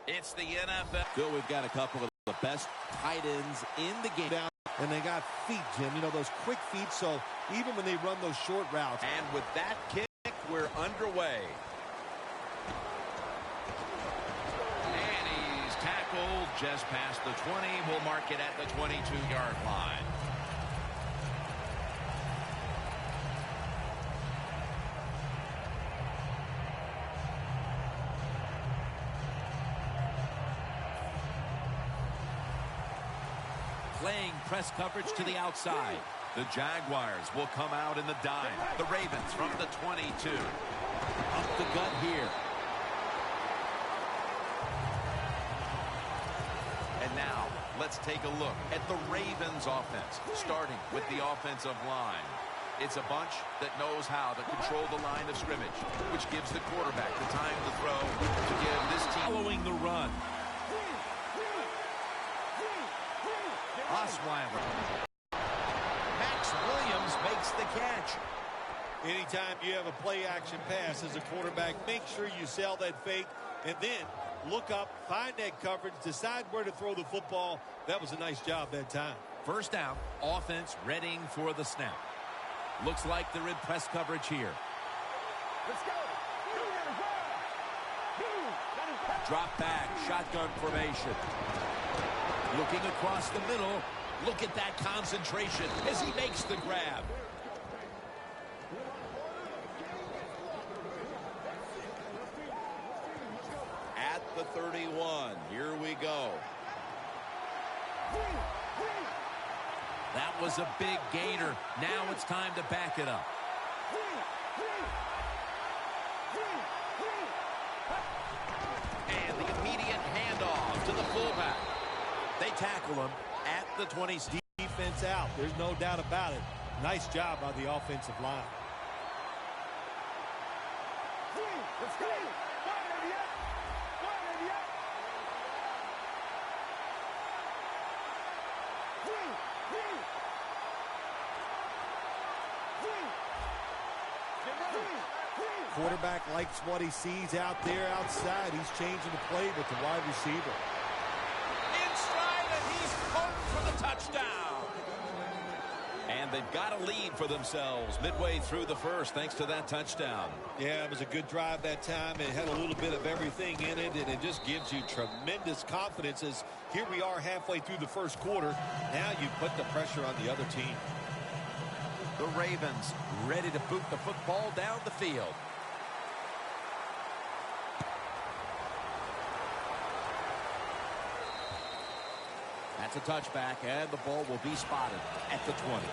It's the NFL. Phil, we've got a couple of the best tight ends in the game. And they got feet, Jim. You know, those quick feet, so even when they run those short routes. And with that kick, we're underway. And he's tackled just past the 20. We'll mark it at the 22-yard line. Playing press coverage to the outside. The Jaguars will come out in the dime. The Ravens from the 22. Up the gut here. And now, let's take a look at the Ravens offense, starting with the offensive line. It's a bunch that knows how to control the line of scrimmage, which gives the quarterback the time to throw to give this team. Following the run. Osweiler. Max Williams makes the catch. Anytime you have a play-action pass as a quarterback, make sure you sell that fake and then look up, find that coverage, decide where to throw the football. That was a nice job that time. First down, offense readying for the snap. Looks like they're in press coverage here. Let's go. Drop back, shotgun formation. Looking across the middle. Look at that concentration as he makes the grab. At the 31, here we go. That was a big gainer. Now it's time to back it up. And the immediate handoff to the fullback. They tackle him at the 20. Defense out. There's no doubt about it. Nice job by the offensive line. Let's go. Quarterback likes what he sees out there outside. He's changing the play with the wide receiver. In stride, and he's home for the touchdown. And they've got a lead for themselves midway through the first thanks to that touchdown. Yeah, it was a good drive that time. It had a little bit of everything in it, and it just gives you tremendous confidence as here we are halfway through the first quarter. Now you put the pressure on the other team. The Ravens ready to boot the football down the field. That's a touchback, and the ball will be spotted at the 20.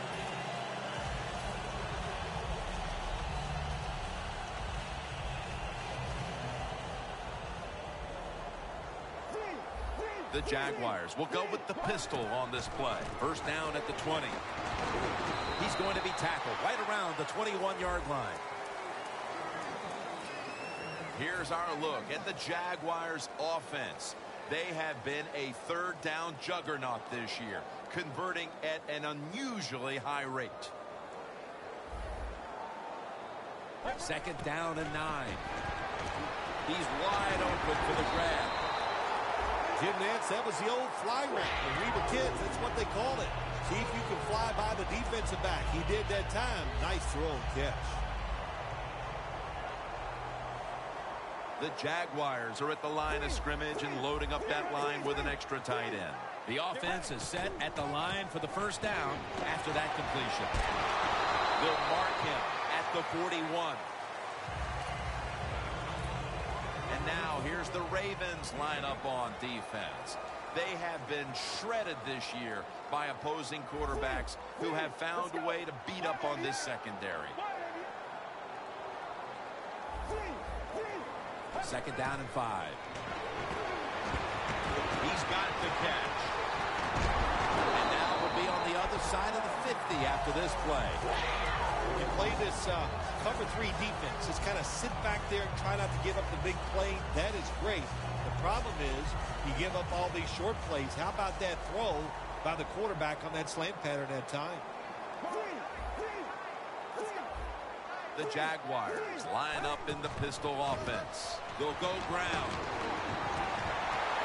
The Jaguars will go with the pistol on this play. First down at the 20. He's going to be tackled right around the 21-yard line. Here's our look at the Jaguars offense. They have been a third down juggernaut this year, converting at an unusually high rate. Second down and 9. He's wide open for the grab. Jim Nance, that was the old fly route. When we were kids, that's what they called it. See if you can fly by the defensive back. He did that time. Nice throw and catch. The Jaguars are at the line of scrimmage and loading up that line with an extra tight end. The offense is set at the line for the first down after that completion. They'll mark him at the 41. And now here's the Ravens lineup on defense. They have been shredded this year by opposing quarterbacks who have found a way to beat up on this secondary. Second down and 5. He's got the catch. And now we'll be on the other side of the 50 after this play. You play this cover 3 defense. Just kind of sit back there and try not to give up the big play. That is great. The problem is you give up all these short plays. How about that throw by the quarterback on that slant pattern that time? The Jaguars line up in the pistol offense. They'll go ground.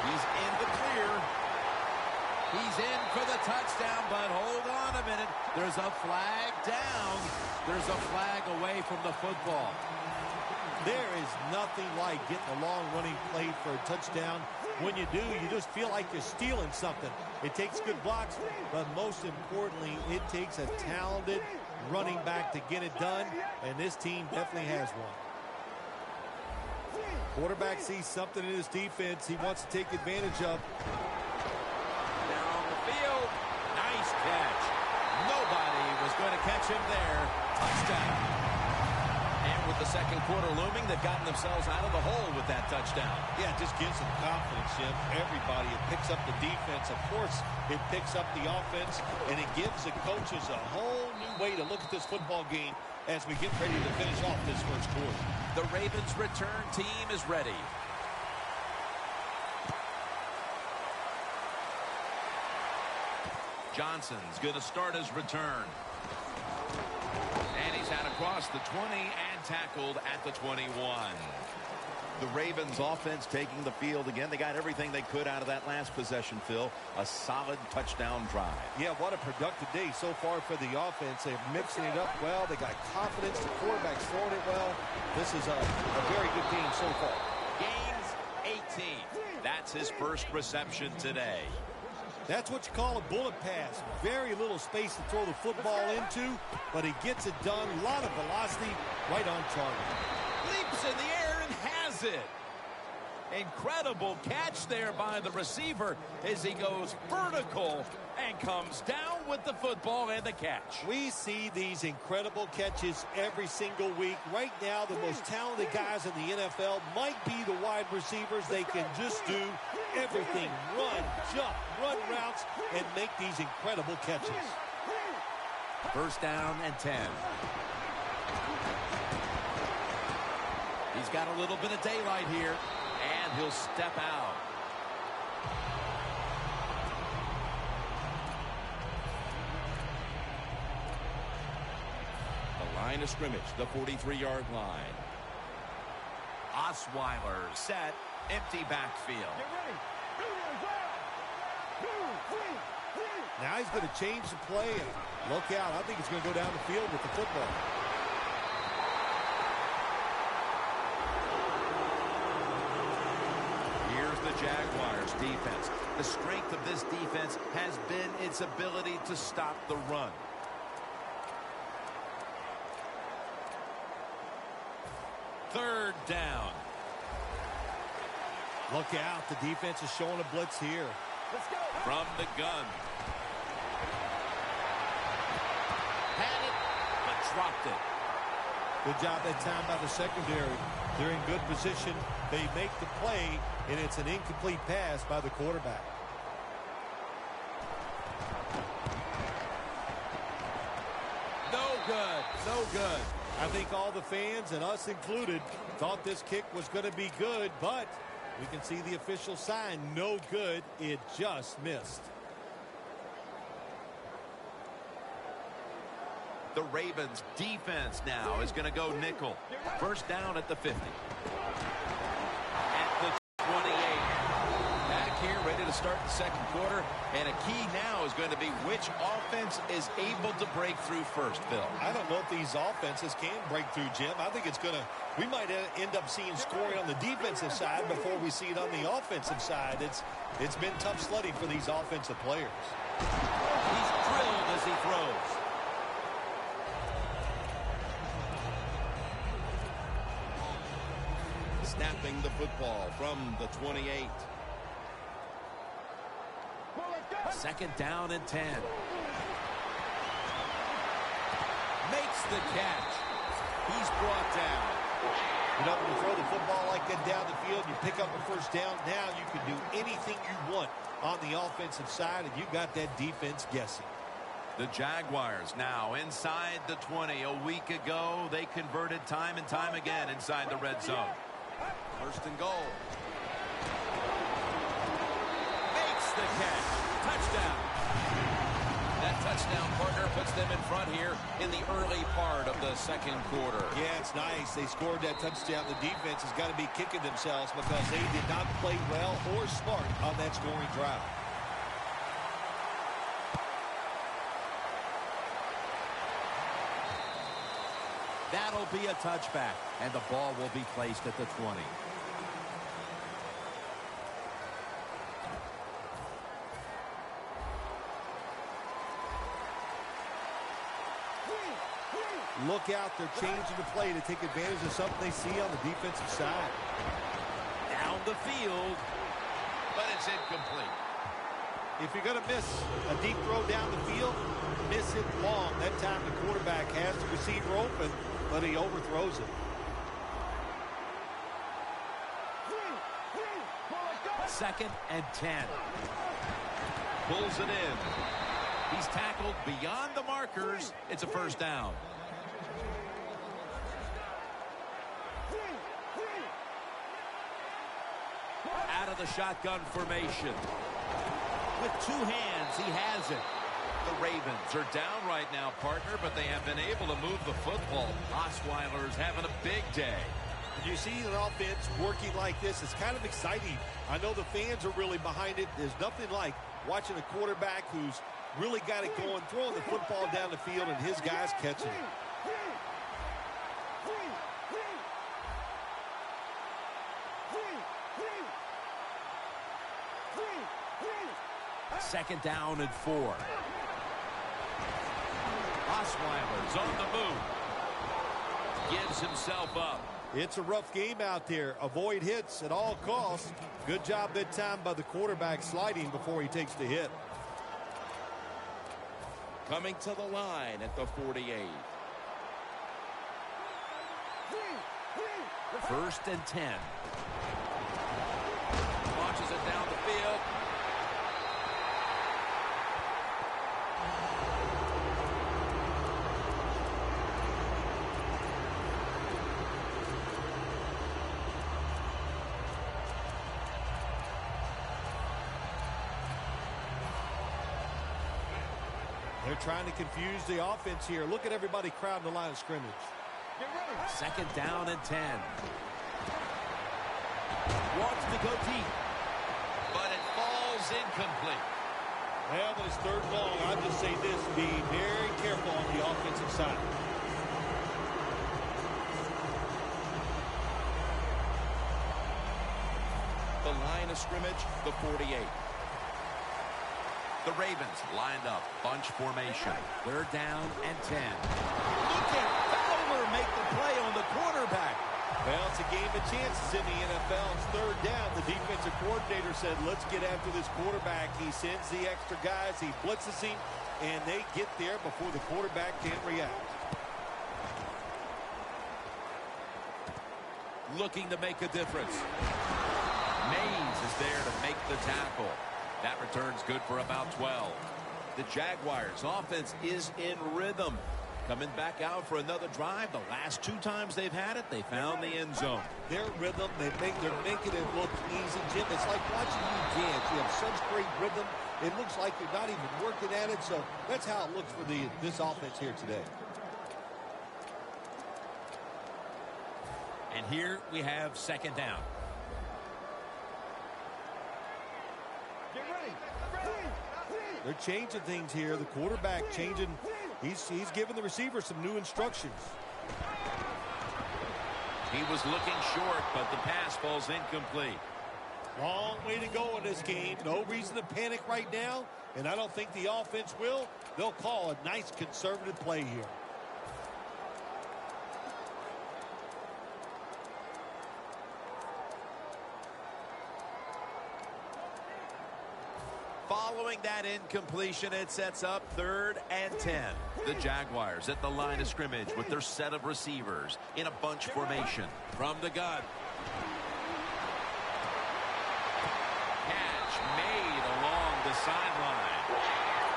He's in the clear. He's in for the touchdown, but hold on a minute. There's a flag down. There's a flag away from the football. There is nothing like getting a long running play for a touchdown. When you do, you just feel like you're stealing something. It takes good blocks, but most importantly, it takes a talented running back to get it done, and this team definitely has one. Quarterback sees something in his defense he wants to take advantage of. Now on the field, nice catch. Nobody was going to catch him there. Touchdown. And with the second quarter looming, they've gotten themselves out of the hole with that touchdown. Yeah, it just gives them confidence, Jim. Everybody, it picks up the defense. Of course, it picks up the offense, and it gives the coaches a whole new way to look at this football game as we get ready to finish off this first quarter. The Ravens' return team is ready. Johnson's going to start his return. And he's out across the 20 and tackled at the 21. The Ravens offense taking the field again. They got everything they could out of that last possession, Phil. A solid touchdown drive. Yeah, what a productive day so far for the offense. They're mixing it up well. They got confidence. The quarterback's throwing it well. This is a very good game so far. Gains 18. That's his first reception today. That's what you call a bullet pass. Very little space to throw the football into, but he gets it done. A lot of velocity, right on target. Leaps in the air and has it. Incredible catch there by the receiver as he goes vertical and comes down with the football and the catch. We see these incredible catches every single week. Right now, the most talented guys in the NFL might be the wide receivers. They can just do everything. Run, jump, run routes, and make these incredible catches. First down and 10. He's got a little bit of daylight here, and he'll step out. The line of scrimmage, the 43-yard line. Osweiler set, empty backfield. Get ready. Now he's going to change the play and look out. I think he's going to go down the field with the football. Here's the Jaguars defense. The strength of this defense has been its ability to stop the run. Third down. Look out. The defense is showing a blitz here. Let's go. From the gun. Had it, but dropped it. Good job that time by the secondary. They're in good position. They make the play, and it's an incomplete pass by the quarterback. No good. No good. I think all the fans, and us included, thought this kick was going to be good, but we can see the official sign, no good. It just missed. The Ravens defense now is going to go nickel. First down at the 50. At the 28. Back here, ready to start the second quarter. And a key now is going to be which offense is able to break through first, Phil. I don't know if these offenses can break through, Jim. I think it's going to, we might end up seeing scoring on the defensive side before we see it on the offensive side. It's been tough sledding for these offensive players. He's drilled as he throws. Snapping the football from the 28. Second down and 10. Makes the catch. He's brought down. You know, when you throw the football like that down the field, you pick up a first down. Now you can do anything you want on the offensive side, and you got that defense guessing. The Jaguars now inside the 20. A week ago, they converted time and time again inside the red zone. First and goal. Makes the catch. Touchdown. That touchdown partner puts them in front here in the early part of the second quarter. Yeah, it's nice. They scored that touchdown. The defense has got to be kicking themselves because they did not play well or smart on that scoring drive. That'll be a touchback, and the ball will be placed at the 20. Look out, they're changing the play to take advantage of something they see on the defensive side. Down the field. But it's incomplete. If you're going to miss a deep throw down the field, miss it long. That time the quarterback has the receiver open, but he overthrows it. Second and 10. Pulls it in. He's tackled beyond the markers. It's a first down. Out of the shotgun formation. With two hands, he has it. The Ravens are down right now, partner, but they have been able to move the football. Osweiler's having a big day. You see an offense working like this. It's kind of exciting. I know the fans are really behind it. There's nothing like watching a quarterback who's really got it going, throwing the football down the field, and his guys catching it. Second down and 4. Osweiler's on the move. Gives himself up. It's a rough game out there. Avoid hits at all costs. Good job that time by the quarterback sliding before he takes the hit. Coming to the line at the 48. First and 10. Launches it down the field. They're trying to confuse the offense here. Look at everybody crowding the line of scrimmage. Second down and 10. Wants to go deep. But it falls incomplete. Well, when it's third and long, I'll just say this. Be very careful on the offensive side. The line of scrimmage, the 48. The Ravens lined up, bunch formation. Third down and 10. Look at Fowler make the play on the quarterback. Well, it's a game of chances in the NFL. It's third down. The defensive coordinator said, let's get after this quarterback. He sends the extra guys. He blitzes him, and they get there before the quarterback can react. Looking to make a difference. Mays is there to make the tackle. That return's good for about 12. The Jaguars' offense is in rhythm. Coming back out for another drive. The last two times they've had it, they found the end zone. Their rhythm, they're making it look easy, Jim. It's like watching you dance. You have such great rhythm. It looks like you're not even working at it. So that's how it looks for this offense here today. And here we have second down. They're changing things here. The quarterback changing. He's giving the receiver some new instructions. He was looking short, but the pass falls incomplete. Long way to go in this game. No reason to panic right now, and I don't think the offense will. They'll call a nice conservative play here. Following that incompletion, it sets up third and 10. The Jaguars at the line of scrimmage with their set of receivers in a bunch formation. From the gun. Catch made along the sideline.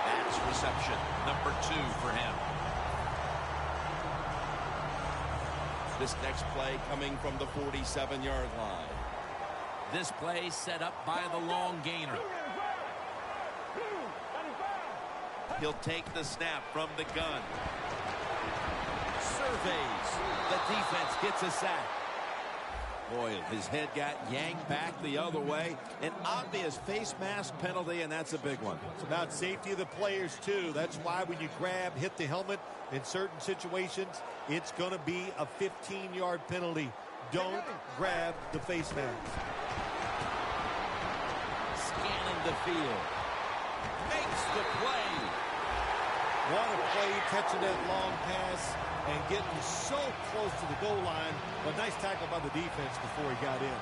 That's reception number 2 for him. This next play coming from the 47-yard line. This play set up by the long gainer. He'll take the snap from the gun. Surveys. The defense gets a sack. Boy, his head got yanked back the other way. An obvious face mask penalty, and that's a big one. It's about safety of the players, too. That's why when you grab, hit the helmet in certain situations, it's going to be a 15-yard penalty. Don't grab the face mask. Scanning the field. Makes the play. What a play, catching that long pass and getting so close to the goal line. But nice tackle by the defense before he got in.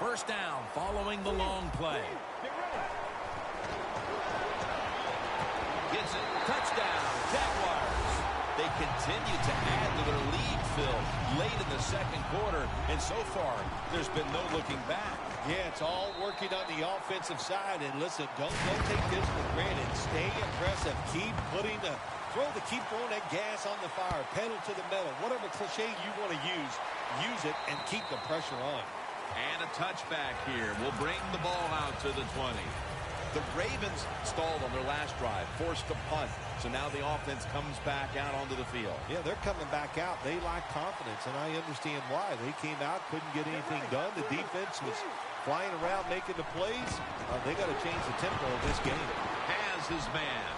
First down following the long play. Gets it. Touchdown, Jaguars. They continue to add to their lead, Phil, late in the second quarter. And so far, there's been no looking back. Yeah, it's all working on the offensive side. And listen, don't take this for granted. Stay aggressive. Keep throwing that gas on the fire. Pedal to the metal. Whatever cliche you want to use it and keep the pressure on. And a touchback here will bring the ball out to the 20. The Ravens stalled on their last drive, forced to punt. So now the offense comes back out onto the field. Yeah, they're coming back out. They lack confidence, and I understand why. They came out, couldn't get anything done. The defense was flying around, making the plays. They got to change the tempo of this game. Has his man.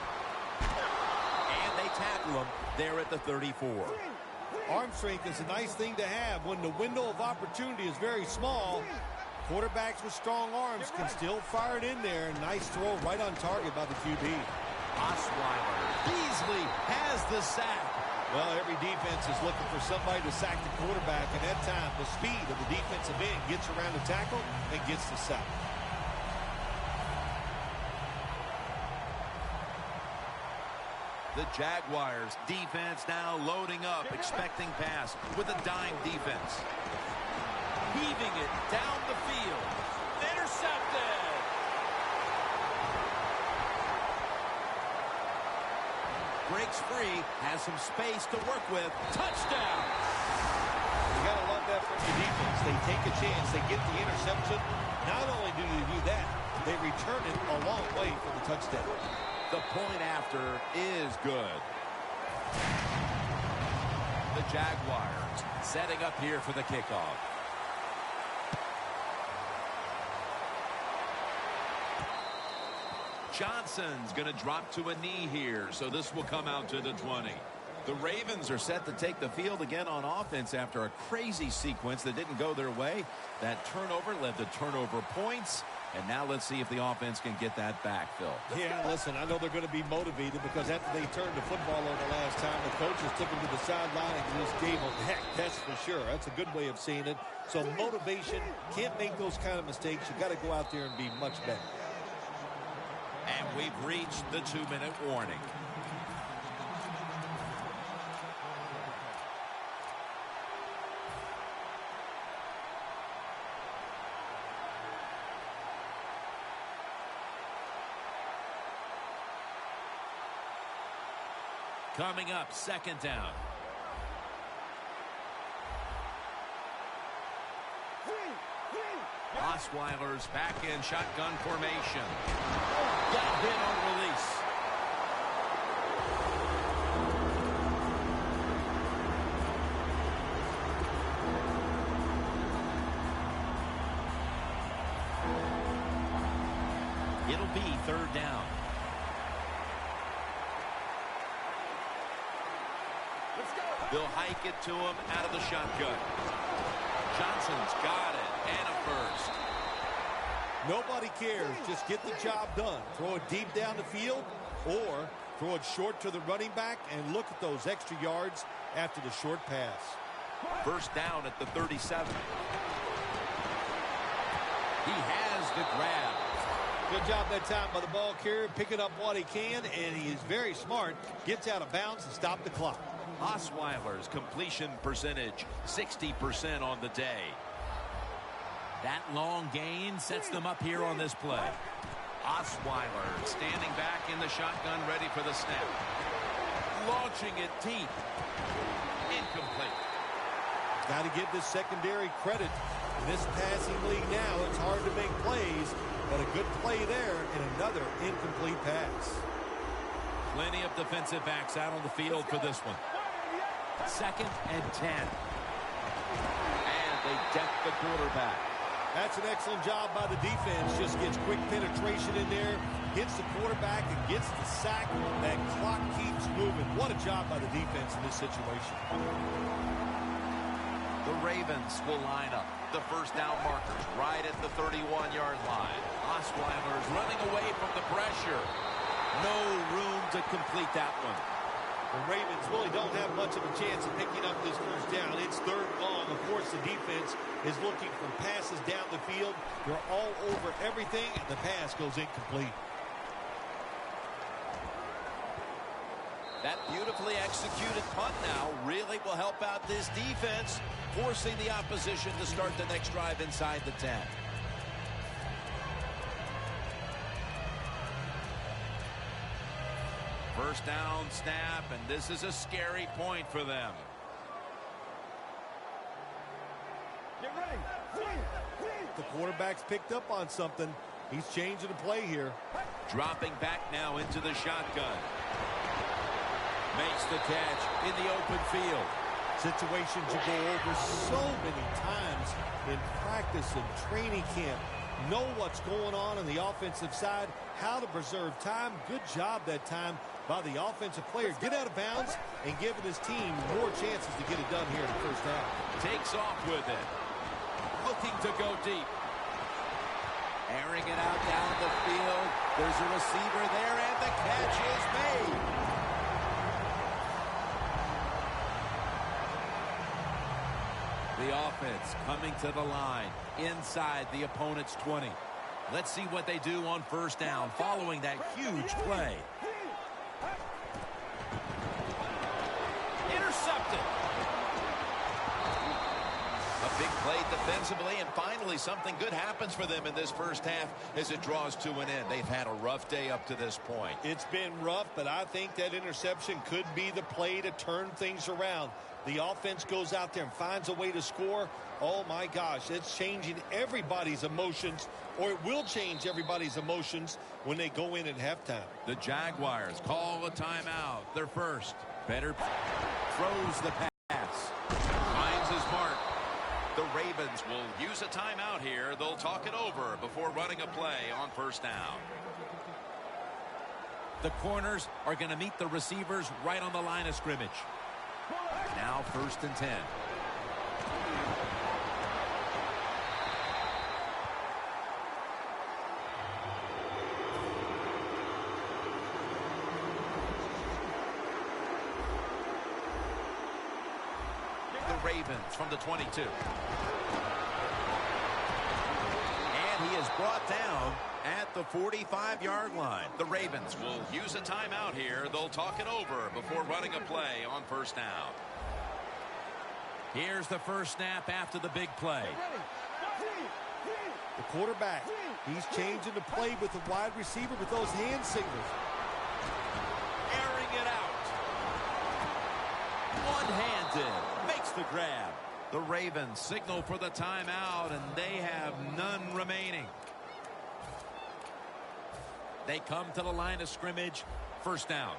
And they tackle him there at the 34. Arm strength is a nice thing to have when the window of opportunity is very small. Quarterbacks with strong arms can still fire it in there. Nice throw right on target by the QB. Osweiler. Beasley has the sack. Well, every defense is looking for somebody to sack the quarterback, and that time the speed of the defensive end gets around the tackle and gets the sack. The Jaguars defense now loading up, expecting pass with a dime defense. Heaving it down the field. Intercepted. Breaks free, has some space to work with. Touchdown. You got to love that from the defense. They take a chance. They get the interception. Not only do they do that, they return it a long way for the touchdown. The point after is good. The Jaguars setting up here for the kickoff. Johnson's going to drop to a knee here, so this will come out to the 20. The Ravens are set to take the field again on offense after a crazy sequence that didn't go their way. That turnover led to turnover points, and now let's see if the offense can get that back, Phil. Yeah, listen, I know they're going to be motivated because after they turned the football over last time, the coaches took them to the sideline and just gave them heck, that's for sure. That's a good way of seeing it. So motivation, can't make those kind of mistakes. You got to go out there and be much better. And we've reached the 2-minute warning. Coming up, second down. Osweiler's back in shotgun formation. Got hit on release. It'll be third down. They'll hike it to him out of the shotgun. Johnson's got it, and a first. Nobody cares. Just get the job done. Throw it deep down the field or throw it short to the running back and look at those extra yards after the short pass. First down at the 37. He has the grab. Good job that time by the ball carrier, picking up what he can, and he is very smart. Gets out of bounds and stop the clock. Osweiler's completion percentage, 60% on the day. That long gain sets them up here on this play. Osweiler standing back in the shotgun, ready for the snap. Launching it deep. Incomplete. Got to give this secondary credit. In this passing league now, it's hard to make plays, but a good play there and another incomplete pass. Plenty of defensive backs out on the field for this one. 2nd and 10. And they deck the quarterback. That's an excellent job by the defense. Just gets quick penetration in there, hits the quarterback, and gets the sack. That clock keeps moving. What a job by the defense in this situation. The Ravens will line up. The first down markers right at the 31-yard line. Osweiler's running away from the pressure. No room to complete that one. The Ravens really don't have much of a chance of picking up this first down. It's 3rd and long. Of course, the defense is looking for passes down the field. They're all over everything, and the pass goes incomplete. That beautifully executed punt now really will help out this defense, forcing the opposition to start the next drive inside the 10. First down snap, and this is a scary point for them. Get ready. The quarterback's picked up on something. He's changing the play here. Dropping back now into the shotgun. Makes the catch in the open field. Situations you go over so many times in practice and training camp. Know what's going on the offensive side, how to preserve time. Good job that time by the offensive player. Get out of bounds and giving his team more chances to get it done here in the first half. Takes off with it. Looking to go deep. Airing it out down the field. There's a receiver there, and the catch is made. The offense coming to the line inside the opponent's 20. Let's see what they do on first down following that huge play. Intercepted. A big play defensively, and finally something good happens for them in this first half as it draws to an end. They've had a rough day up to this point. It's been rough, but I think that interception could be the play to turn things around. The offense goes out there and finds a way to score. Oh, my gosh, it's changing everybody's emotions, or it will change everybody's emotions when they go in at halftime. The Jaguars call a timeout. They're first. Better throws the pass. Finds his mark. The Ravens will use a timeout here. They'll talk it over before running a play on first down. The corners are going to meet the receivers right on the line of scrimmage. Now 1st and 10. The Ravens from the 22. And he is brought down at the 45-yard line. The Ravens will use a timeout here. They'll talk it over before running a play on first down. Here's the first snap after the big play. The quarterback, he's changing the play with the wide receiver with those hand signals. Airing it out. One-handed. Makes the grab. The Ravens signal for the timeout, and they have none remaining. They come to the line of scrimmage. First down.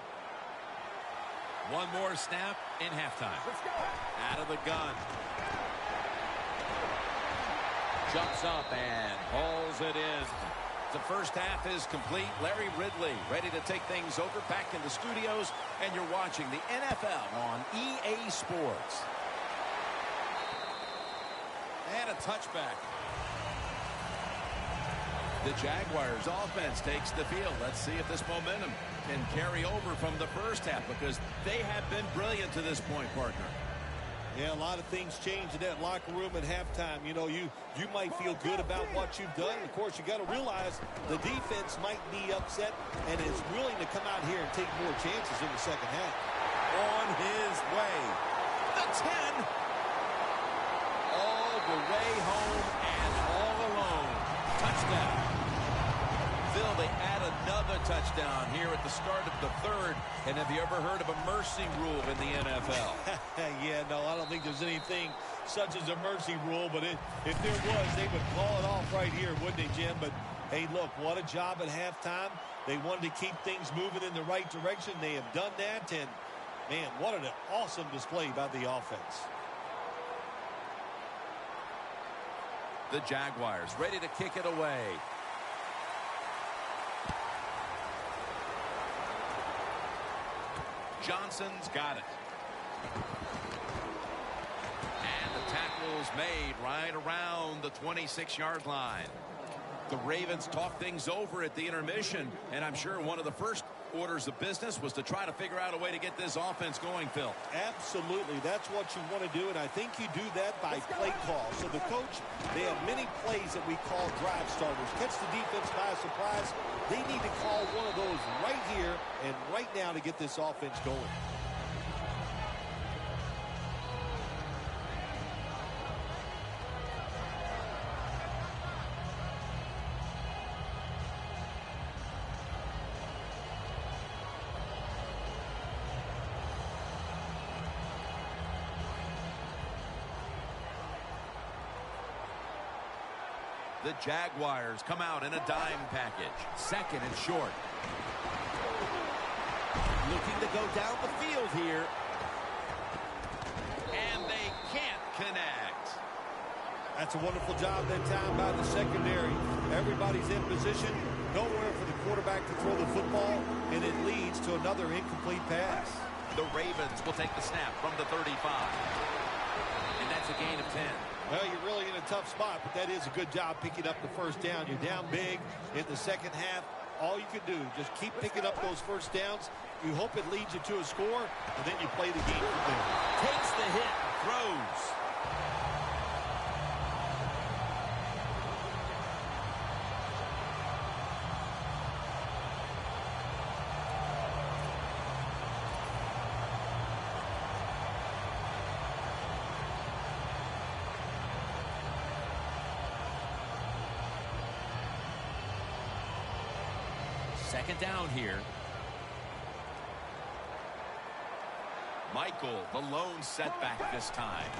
One more snap in halftime. Out of the gun. Jumps up and hauls it in. The first half is complete. Larry Ridley ready to take things over back in the studios, and you're watching the NFL on EA Sports. And a touchback. The Jaguars offense takes the field. Let's see if this momentum can carry over from the first half, because they have been brilliant to this point, partner. Yeah, a lot of things change in that locker room at halftime. You know, you might feel good about what you've done. Of course, you got to realize the defense might be upset and is willing to come out here and take more chances in the second half. On his way. The 10. All the way home and all alone. Touchdown. Phil, they add another touchdown here at the start of the third. And have you ever heard of a mercy rule in the NFL? Yeah, no, I don't think there's anything such as a mercy rule, but if there was, they would call it off right here, wouldn't they, Jim? But, hey, look, what a job at halftime. They wanted to keep things moving in the right direction. They have done that, and, man, what an awesome display by the offense. The Jaguars ready to kick it away. Johnson's got it. And the tackle's made right around the 26-yard line. The Ravens talk things over at the intermission, and I'm sure one of the first orders of business was to try to figure out a way to get this offense going, Phil. Absolutely. That's what you want to do, and I think you do that by play call. So the coach, they have many plays that we call drive starters. Catch the defense by surprise. They need to call one of those right here and right now to get this offense going. The Jaguars come out in a dime package. Second and short. Looking to go down the field here. And they can't connect. That's a wonderful job that time by the secondary. Everybody's in position. Nowhere for the quarterback to throw the football, and it leads to another incomplete pass. The Ravens will take the snap from the 35. And that's a gain of 10. Well, you're really in a tough spot, but that is a good job picking up the first down. You're down big in the second half. All you can do, just keep picking up those first downs. You hope it leads you to a score, and then you play the game from there. Takes the hit, throws. Second down here. Michael, the lone setback this time.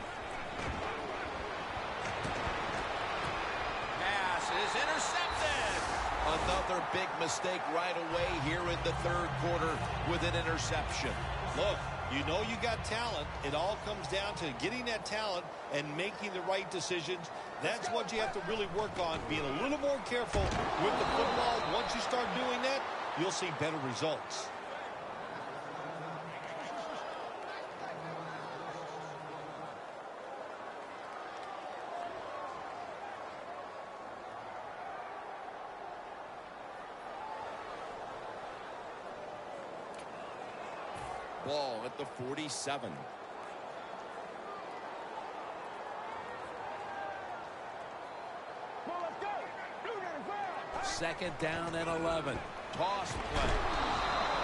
Pass is intercepted. Another big mistake right away here in the third quarter with an interception. Look, you know you got talent. It all comes down to getting that talent and making the right decisions. That's what you have to really work on, being a little more careful with the football. Once you start doing that, you'll see better results. Ball at the 47. Second down and 11. Toss play.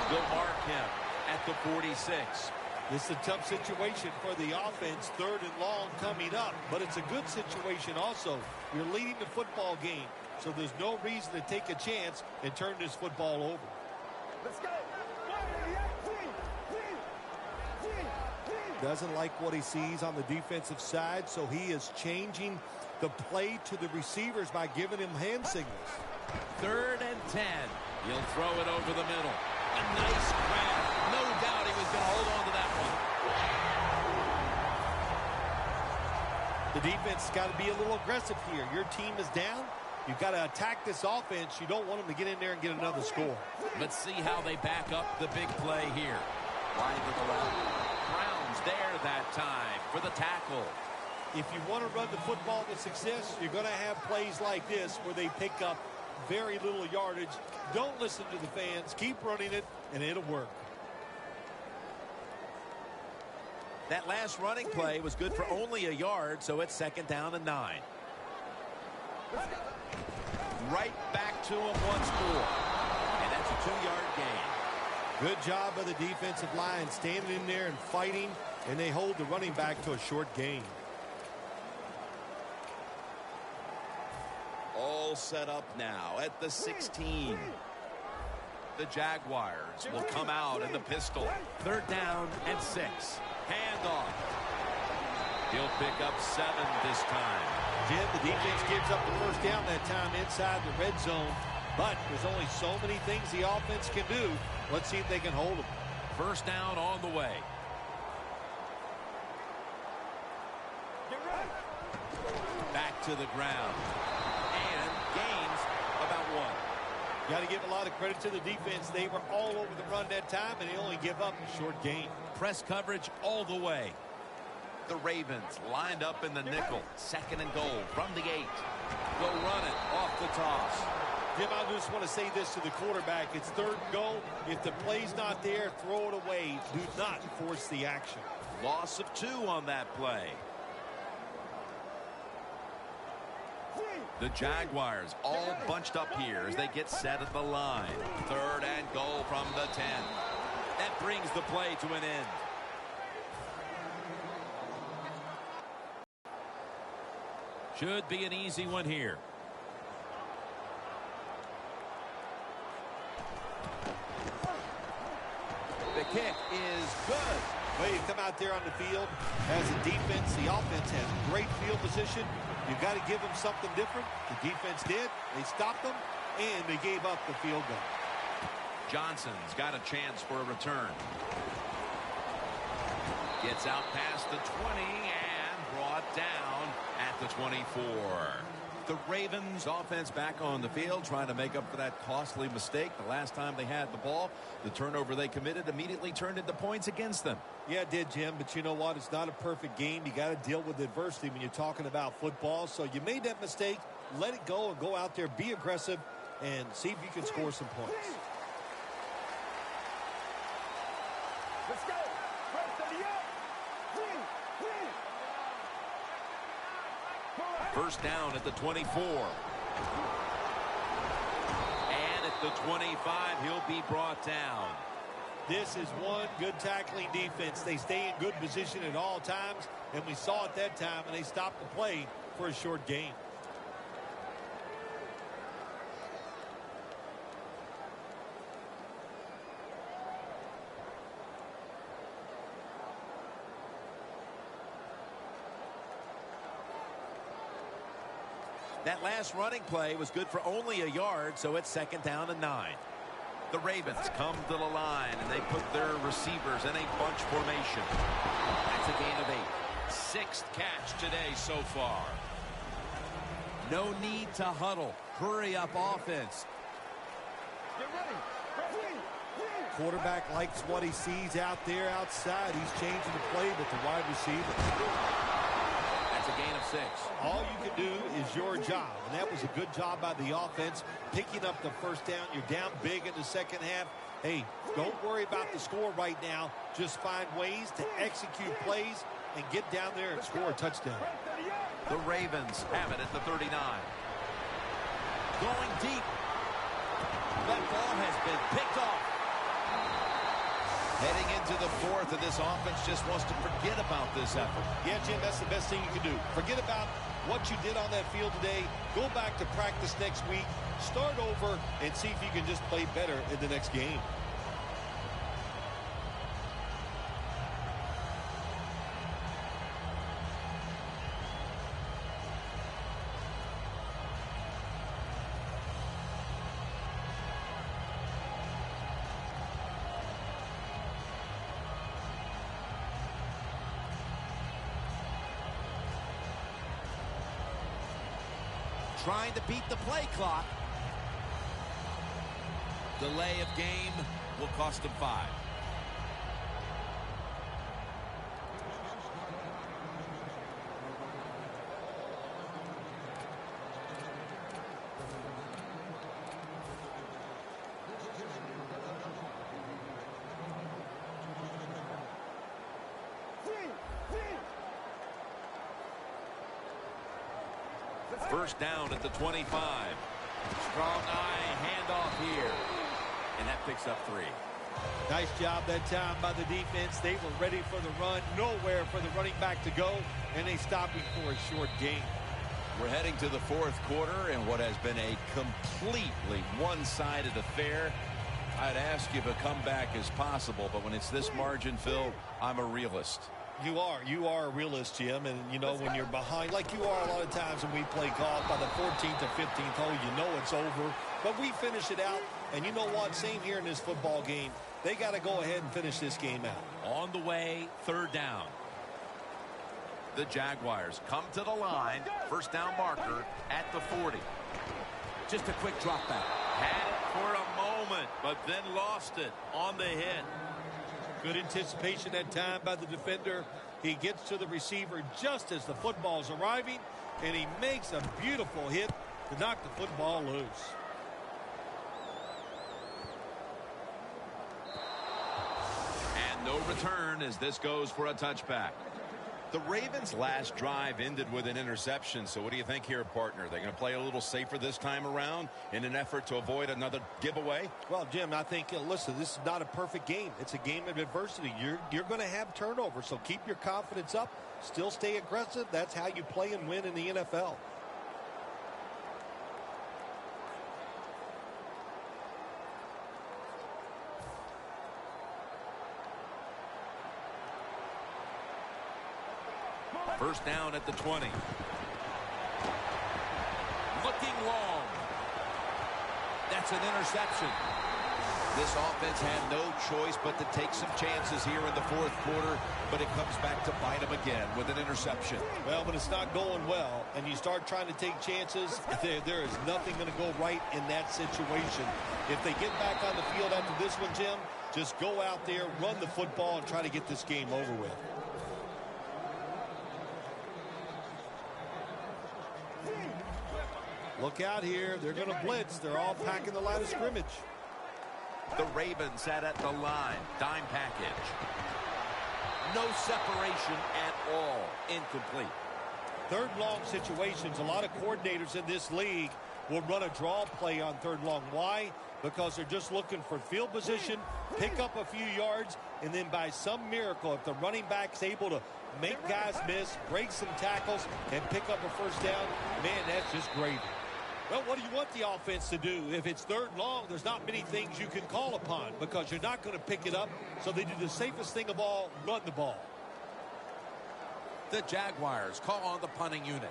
They'll mark him at the 46. This is a tough situation for the offense, third and long coming up, but it's a good situation also. You're leading the football game, so there's no reason to take a chance and turn this football over. Let's go. Doesn't like what he sees on the defensive side, so he is changing the play to the receivers by giving him hand signals. Third and 10. He'll throw it over the middle. A nice grab. No doubt he was going to hold on to that one. The defense has got to be a little aggressive here. Your team is down. You've got to attack this offense. You don't want them to get in there and get another score. Let's see how they back up the big play here. Line to the left. Brown's there that time for the tackle. If you want to run the football with success, you're going to have plays like this where they pick up very little yardage. Don't listen to the fans. Keep running it, and it'll work. That last running play was good for only a yard, so it's second down and 9. Right back to him once more. And that's a 2-yard gain. Good job by the defensive line standing in there and fighting, and they hold the running back to a short gain. All will set up now at the 16. The Jaguars will come out in the pistol. 3rd down and 6. Handoff. He'll pick up 7 this time. Jim, the defense gives up the 1st down that time inside the red zone. But there's only so many things the offense can do. Let's see if they can hold them. 1st down on the way. Back to the ground. And gains about 1. Got to give a lot of credit to the defense. They were all over the run that time, and they only give up a short gain. Press coverage all the way. The Ravens lined up in the nickel. 2nd and goal from the 8. Go run it off the toss. Jim, I just want to say this to the quarterback. It's 3rd and goal. If the play's not there, throw it away. Do not force the action. Loss of 2 on that play. The Jaguars all bunched up here as they get set at the line. 3rd and goal from the 10. That brings the play to an end. Should be an easy one here. The kick is good. Well, you come out there on the field as a defense. The offense has great field position. You've got to give them something different. The defense did. They stopped them, and they gave up the field goal. Johnson's got a chance for a return. Gets out past the 20 and brought down at the 24. The Ravens offense back on the field trying to make up for that costly mistake. The last time they had the ball, the turnover they committed immediately turned into points against them. Yeah, it did, Jim, but you know what? It's not a perfect game. You got to deal with adversity when you're talking about football. So you made that mistake. Let it go and go out there, be aggressive, and see if you can score some points. Let's go. First down at the 24. And at the 25, he'll be brought down. This is one good tackling defense. They stay in good position at all times, and we saw it that time, and they stopped the play for a short gain. That last running play was good for only a yard, so it's 2nd down and 9. The Ravens come to the line, and they put their receivers in a bunch formation. That's a gain of 8. 6th catch today so far. No need to huddle. Hurry up offense. Get ready. Quarterback likes what he sees out there outside. He's changing the play with the wide receiver. That's a gain of 6. All you can do is your job, and that was a good job by the offense, picking up the 1st down. You're down big in the 2nd half. Hey, don't worry about the score right now. Just find ways to execute plays and get down there and score a touchdown. The Ravens have it at the 39. Going deep. That ball has been picked off. Heading into the 4th, and this offense just wants to forget about this effort. Yeah, Jim, that's the best thing you can do. Forget about what you did on that field today. Go back to practice next week. Start over and see if you can just play better in the next game. Trying to beat the play clock. Delay of game will cost him 5. First down at the 25. Strong eye handoff here. And that picks up 3. Nice job that time by the defense. They were ready for the run. Nowhere for the running back to go. And they stopped him for a short gain. We're heading to the fourth quarter in what has been a completely one-sided affair. I'd ask you if a comeback is possible, but when it's this margin, Phil, I'm a realist. You are a realist, Jim, and you know when you're behind, like you are a lot of times when we play golf, by the 14th or 15th hole, you know it's over. But we finish it out, and you know what? Same here in this football game. They got to go ahead and finish this game out. On the way, third down. The Jaguars come to the line. First down marker at the 40. Just a quick drop back. Had it for a moment, but then lost it on the hit. Good anticipation that time by the defender. He gets to the receiver just as the football's arriving, and he makes a beautiful hit to knock the football loose. And no return as this goes for a touchback. The Ravens' last drive ended with an interception. So what do you think here, partner? They're going to play a little safer this time around in an effort to avoid another giveaway? Well, Jim, I think, listen, this is not a perfect game. It's a game of adversity. You're going to have turnovers, so keep your confidence up. Still stay aggressive. That's how you play and win in the NFL. First down at the 20. Looking long. That's an interception. This offense had no choice but to take some chances here in the fourth quarter, but it comes back to bite them again with an interception. Well, when it's not going well and you start trying to take chances, there is nothing going to go right in that situation. If they get back on the field after this one, Jim, just go out there, run the football, and try to get this game over with. Look out here. They're going to blitz. They're all packing the line of scrimmage. The Ravens sat at the line. Dime package. No separation at all. Incomplete. Third long situations. A lot of coordinators in this league will run a draw play on third long. Why? Because they're just looking for field position, pick up a few yards, and then by some miracle, if the running back's able to make guys miss, break some tackles, and pick up a first down, man, that's just gravy. Well, what do you want the offense to do? If it's third long, there's not many things you can call upon because you're not going to pick it up. So they do the safest thing of all, run the ball. The Jaguars call on the punting unit.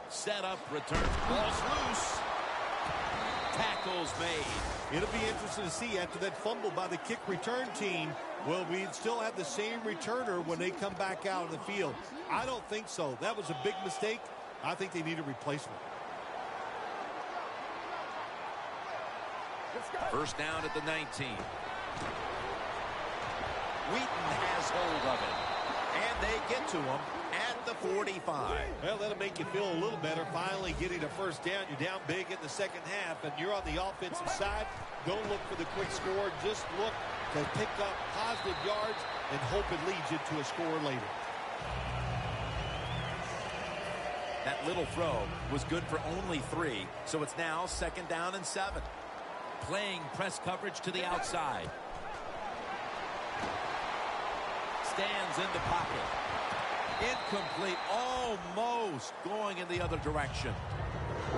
Set up, return, ball's loose. Tackles made. It'll be interesting to see after that fumble by the kick return team, will we still have the same returner when they come back out on the field? I don't think so. That was a big mistake. I think they need a replacement. First down at the 19. Wheaton has hold of it. And they get to him at the 45. Well, that'll make you feel a little better. Finally getting a first down. You're down big in the second half, and you're on the offensive side. Don't look for the quick score. Just look to pick up positive yards and hope it leads you to a score later. That little throw was good for only 3, so it's now second down and 7. Playing press coverage to the outside. Stands in the pocket. Incomplete, almost going in the other direction.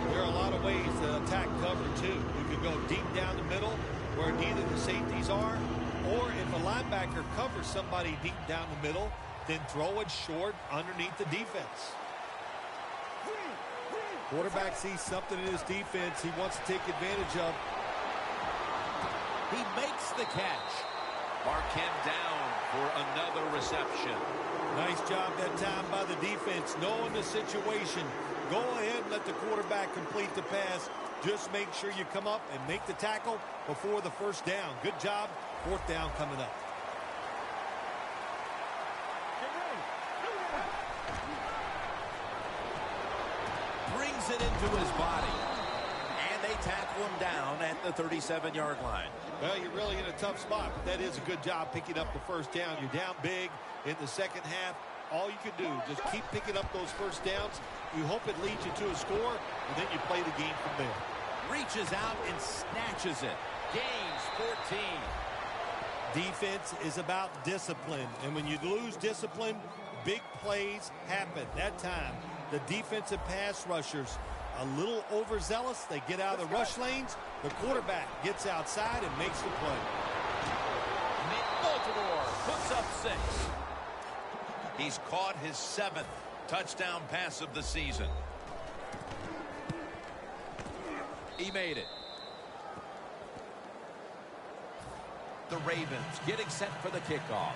There are a lot of ways to attack cover, too. You can go deep down the middle where neither the safeties are, or if a linebacker covers somebody deep down the middle, then throw it short underneath the defense. Quarterback sees something in his defense he wants to take advantage of. He makes the catch. Mark him down for another reception. Nice job that time by the defense, knowing the situation. Go ahead and let the quarterback complete the pass. Just make sure you come up and make the tackle before the first down. Good job. Fourth down coming up. Brings it into his body. And they tackle him down at the 37-yard line. Well, you're really in a tough spot, but that is a good job picking up the first down. You're down big in the second half. all you can do. Just keep picking up those first downs. You hope it leads you to a score, and then you play the game from there. Reaches out and snatches it. Gains 14. Defense is about discipline, and when you lose discipline, big plays happen. That time, the defensive pass rushers a little overzealous. They get out of the rush lanes. The quarterback gets outside and makes the play. Baltimore puts up 6. He's caught his 7th touchdown pass of the season. He made it. The Ravens getting set for the kickoff.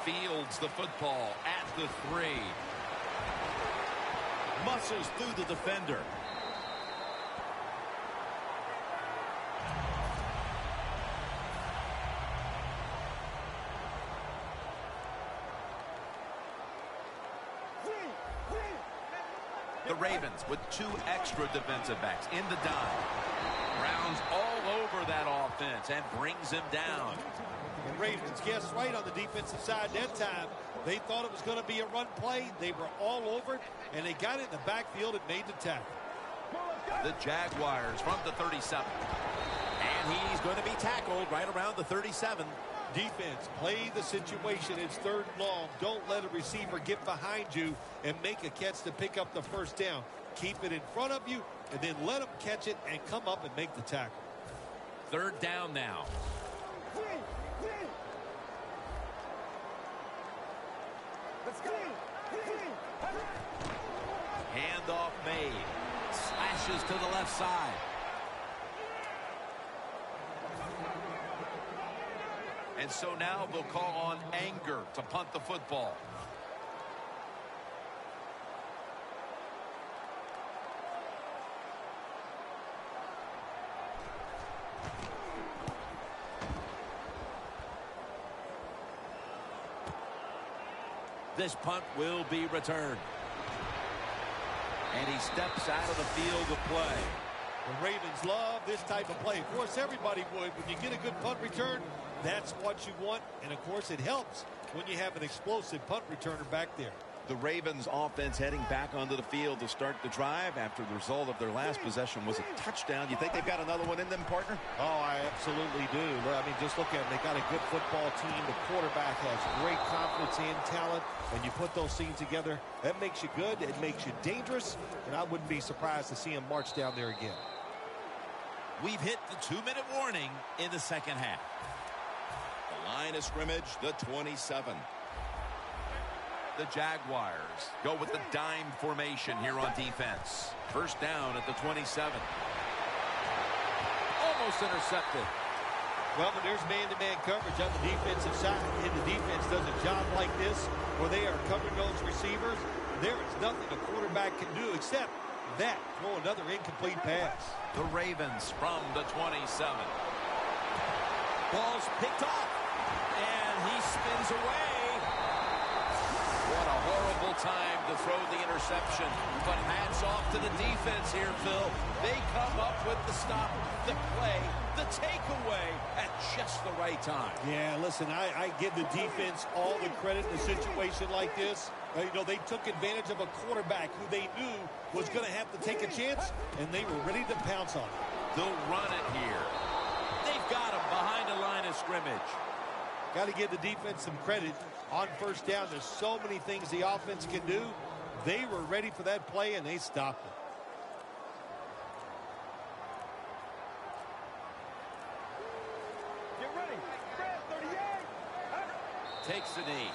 Fields the football at the 3. Muscles through the defender. The Ravens with 2 extra defensive backs in the dime. Rounds all over that offense and brings him down. The Ravens guessed right on the defensive side that time. They thought it was going to be a run play. They were all over it, and they got it in the backfield and made the tackle. The Jaguars from the 37. And he's going to be tackled right around the 37. Defense, play the situation. It's 3rd and long. Don't let a receiver get behind you and make a catch to pick up the first down. Keep it in front of you, and then let them catch it and come up and make the tackle. 3rd down now. Let's go. Handoff made. Slashes to the left side. And so now they'll call on Anger to punt the football. This punt will be returned. And he steps out of the field of play. The Ravens love this type of play. Of course, everybody would. When you get a good punt return, that's what you want. And, of course, it helps when you have an explosive punt returner back there. The Ravens offense heading back onto the field to start the drive after the result of their last possession was a touchdown. You think they've got another one in them, partner? Oh, I absolutely do. I mean, just look at them. They got a good football team. The quarterback has great confidence and talent. And you put those things together, that makes you good. It makes you dangerous. And I wouldn't be surprised to see him march down there again. We've hit the 2-minute warning in the second half. The line of scrimmage, the 27. The Jaguars go with the dime formation here on defense. 1st down at the 27. Almost intercepted. Well, when there's man-to-man coverage on the defensive side, and the defense does a job like this where they are covering those receivers, there is nothing a quarterback can do except that, throw another incomplete pass. The Ravens from the 27. Ball's picked off, and he spins away. What a horrible time to throw the interception. But hats off to the defense here, Phil. They come up with the stop, the play, the takeaway at just the right time. Yeah, listen, I give the defense all the credit in a situation like this. You know, they took advantage of a quarterback who they knew was going to have to take a chance, and they were ready to pounce on it. They'll run it here. They've got him behind the line of scrimmage. Got to give the defense some credit. On 1st down, there's so many things the offense can do. They were ready for that play, and they stopped it. Get ready. Red 38. Takes the knee.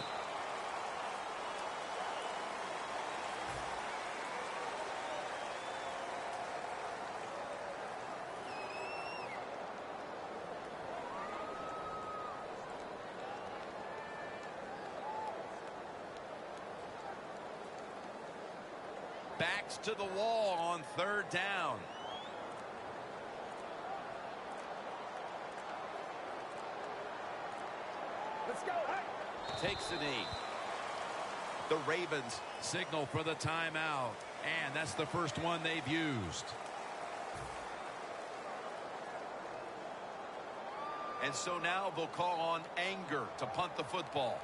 Backs to the wall on 3rd down. Let's go. Takes the knee. The Ravens signal for the timeout. And that's the first one they've used. And so now they'll call on anger to punt the football.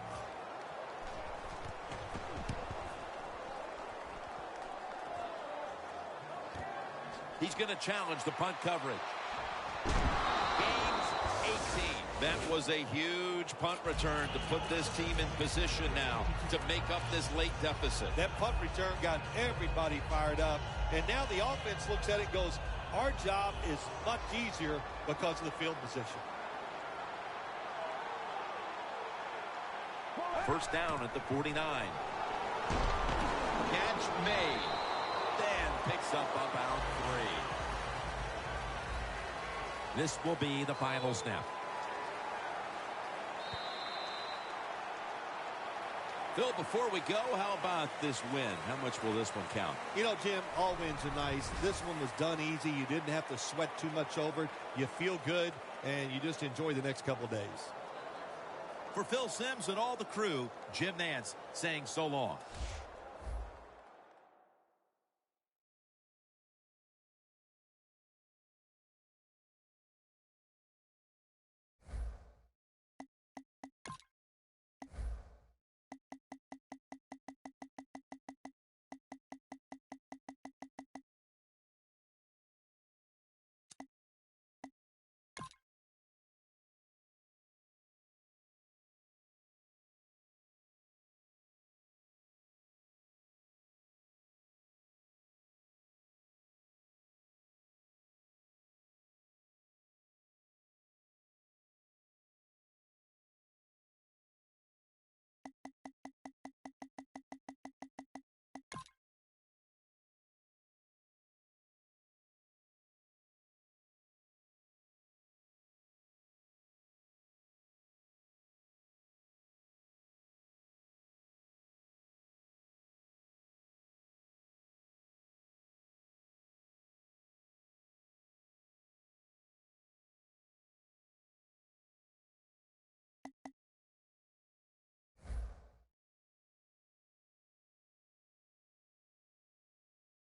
He's going to challenge the punt coverage. Gains 18. That was a huge punt return to put this team in position now to make up this late deficit. That punt return got everybody fired up. And now the offense looks at it and goes, our job is much easier because of the field position. First down at the 49. Catch made. Dan picks up about 3. This will be the final snap. Phil, before we go, how about this win? How much will this one count? You know, Jim, all wins are nice. This one was done easy. You didn't have to sweat too much over it. You feel good, and you just enjoy the next couple days. For Phil Simms and all the crew, Jim Nantz saying so long.